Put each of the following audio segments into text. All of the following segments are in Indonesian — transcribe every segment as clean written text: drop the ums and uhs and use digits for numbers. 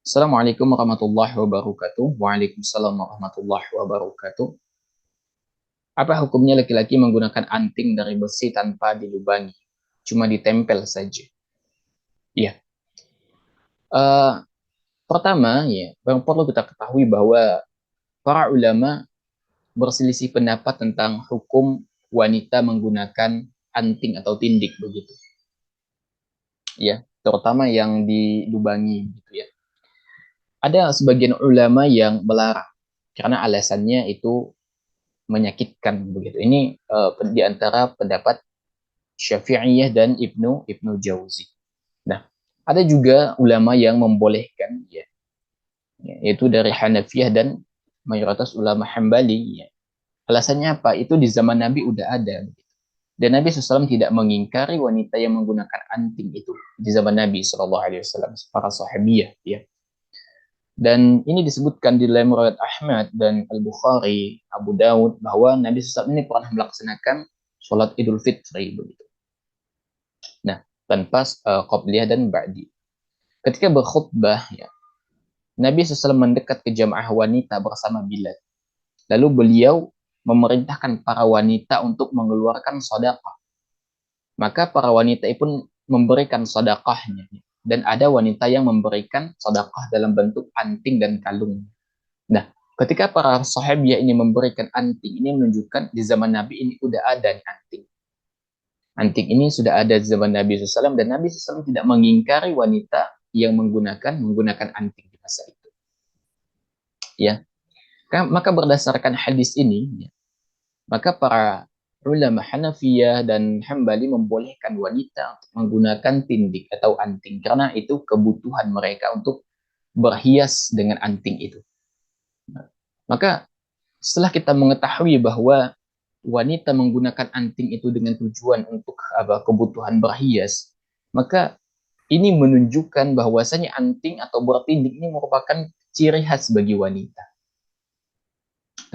Assalamualaikum warahmatullahi wabarakatuh. Waalaikumsalam warahmatullahi wabarakatuh. Apa hukumnya laki-laki menggunakan anting dari besi tanpa dilubangi? Cuma ditempel saja. Iya. Eh, Pertama, ya, yang perlu kita ketahui bahwa para ulama berselisih pendapat tentang hukum wanita menggunakan anting atau tindik begitu. Ya, terutama yang dilubangi gitu ya. Ada sebagian ulama yang melarang karena alasannya itu menyakitkan begitu. Ini di antara pendapat Syafi'iyah dan Ibnu Jauzi. Nah, ada juga ulama yang membolehkan ya, yaitu dari Hanafiyah dan mayoritas ulama Hambali ya. Alasannya apa? Itu di zaman Nabi udah ada. Dan Nabi SAW tidak mengingkari wanita yang menggunakan anting itu di zaman Nabi SAW, para sahabiyah ya. Dan ini disebutkan di dalam riwayat Ahmad dan Al-Bukhari, Abu Daud, bahwa Nabi SAW ini pernah melaksanakan sholat Idul Fitri begitu. Nah, tanpa qobliyah dan ba'di. Ketika berkhutbah, ya, Nabi SAW mendekat ke jamaah wanita bersama Bilal. Lalu beliau memerintahkan para wanita untuk mengeluarkan sedekah. Maka para wanita pun memberikan sedekahnya. Dan ada wanita yang memberikan sedekah dalam bentuk anting dan kalung. Nah, ketika para sahabiah ini memberikan anting, ini menunjukkan di zaman Nabi ini udah ada anting. Anting ini sudah ada di zaman Nabi SAW dan Nabi SAW tidak mengingkari wanita yang menggunakan anting di masa itu. Ya, maka berdasarkan hadis ini, ya, maka para ulama Hanafiyah dan Hambali membolehkan wanita untuk menggunakan tindik atau anting karena itu kebutuhan mereka untuk berhias dengan anting itu. Maka setelah kita mengetahui bahwa wanita menggunakan anting itu dengan tujuan untuk kebutuhan berhias, maka ini menunjukkan bahwasanya anting atau bertindik ini merupakan ciri khas bagi wanita.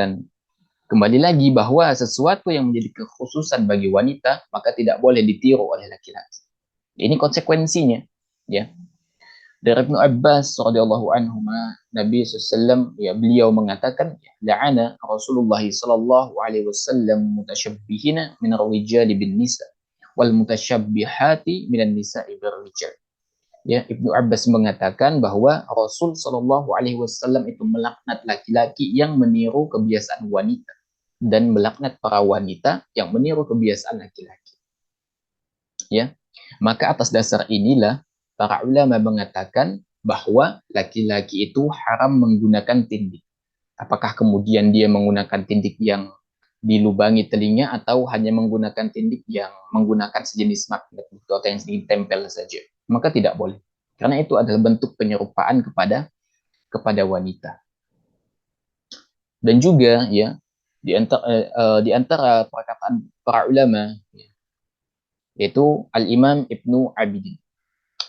Dan kembali lagi bahwa sesuatu yang menjadi kekhususan bagi wanita maka tidak boleh ditiru oleh laki-laki. Ini konsekuensinya, ya. Dari Ibnu Abbas radhiyallahu anhu, Nabi SAW ya beliau mengatakan la'ana Rasulullah sallallahu alaihi wasallam mutasyabbihina min ar-rijali bin nisa wal mutasyabbihati minan nisa'i bir rijal. Ya, Ibnu Abbas mengatakan bahwa Rasul sallallahu alaihi wasallam itu melaknat laki-laki yang meniru kebiasaan wanita dan melaknat para wanita yang meniru kebiasaan laki-laki. Ya. Maka atas dasar inilah para ulama mengatakan bahwa laki-laki itu haram menggunakan tindik. Apakah kemudian dia menggunakan tindik yang dilubangi telinga atau hanya menggunakan tindik yang menggunakan sejenis magnet atau yang ditempel saja? Maka tidak boleh. Karena itu adalah bentuk penyerupaan kepada wanita. Dan juga ya di antara perkataan para ulama yaitu Al-Imam Ibnu Abidin.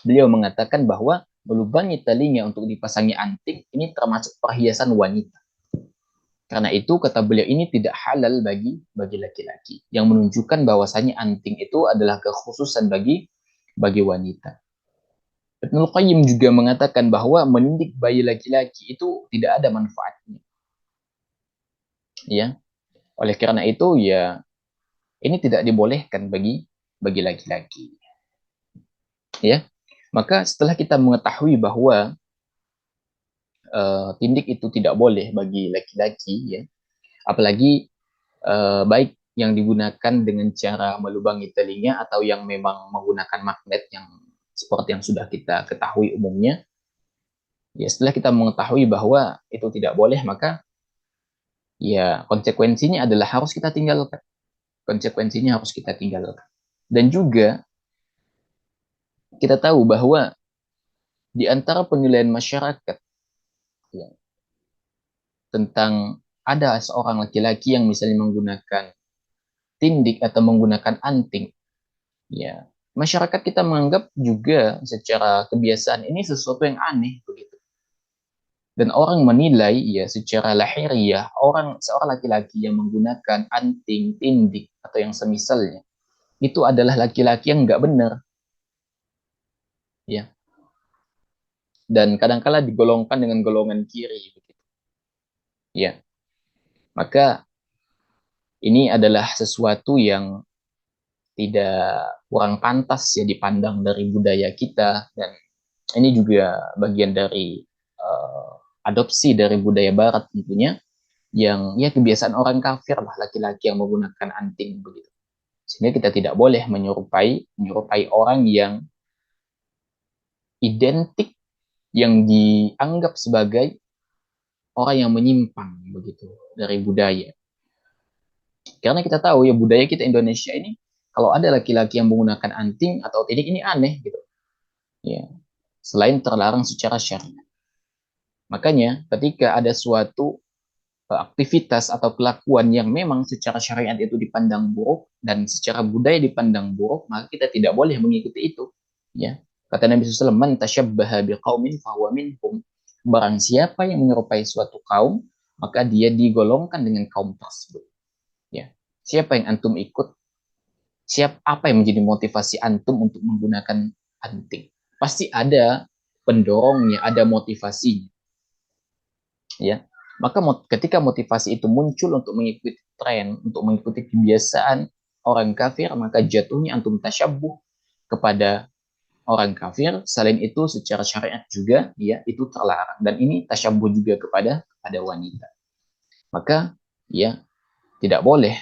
Beliau mengatakan bahwa melubangi telinga untuk dipasangi anting ini termasuk perhiasan wanita. Karena itu kata beliau ini tidak halal bagi laki-laki, yang menunjukkan bahwasanya anting itu adalah kekhususan bagi wanita. Ibnu Qayyim juga mengatakan bahwa menindik bayi laki-laki itu tidak ada manfaatnya. Ya, oleh karena itu ya ini tidak dibolehkan bagi laki-laki. Ya, maka setelah kita mengetahui bahwa tindik itu tidak boleh bagi laki-laki, ya, apalagi baik yang digunakan dengan cara melubangi telinga atau yang memang menggunakan magnet yang seperti yang sudah kita ketahui umumnya. Ya, setelah kita mengetahui bahwa itu tidak boleh, maka ya konsekuensinya adalah harus kita tinggalkan. Konsekuensinya harus kita tinggalkan. Dan juga kita tahu bahwa di antara penilaian masyarakat ya, tentang ada seorang laki-laki yang misalnya menggunakan tindik atau menggunakan anting, ya masyarakat kita menganggap juga secara kebiasaan ini sesuatu yang aneh begitu. Dan orang menilai ya secara lahiriah seorang laki-laki yang menggunakan anting, tindik atau yang semisalnya itu adalah laki-laki yang nggak benar, ya. dan kadangkala digolongkan dengan golongan kiri begitu. Ya, maka ini adalah sesuatu yang tidak kurang pantas ya dipandang dari budaya kita, dan ini juga bagian dari adopsi dari budaya barat tentunya, yang ya kebiasaan orang kafir lah laki-laki yang menggunakan anting begitu. Sehingga kita tidak boleh menyerupai orang yang identik, yang dianggap sebagai orang yang menyimpang begitu dari budaya. Karena kita tahu ya budaya kita Indonesia ini, kalau ada laki-laki yang menggunakan anting atau tidak, ini aneh gitu. Ya, selain terlarang secara syariat. Makanya ketika ada suatu aktivitas atau kelakuan yang memang secara syariat itu dipandang buruk dan secara budaya dipandang buruk, maka kita tidak boleh mengikuti itu. Ya, kata Nabi SAW, "Man tasyabbaha biqaumin fahuwa minhum." Barang siapa yang menyerupai suatu kaum, maka dia digolongkan dengan kaum tersebut. Ya, siapa yang antum ikut? Apa yang menjadi motivasi antum untuk menggunakan anting? Pasti ada pendorongnya, ada motivasinya. Ya, maka ketika motivasi itu muncul untuk mengikuti tren, untuk mengikuti kebiasaan orang kafir, maka jatuhnya antum tasyabbuh kepada orang kafir. Selain itu secara syariat juga ya itu terlarang, dan ini tasyabbuh juga kepada wanita. Maka ya tidak boleh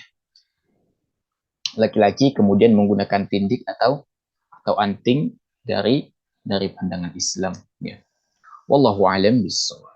laki-laki kemudian menggunakan tindik atau anting dari pandangan Islam ya. Wallahu a'lam bishawab.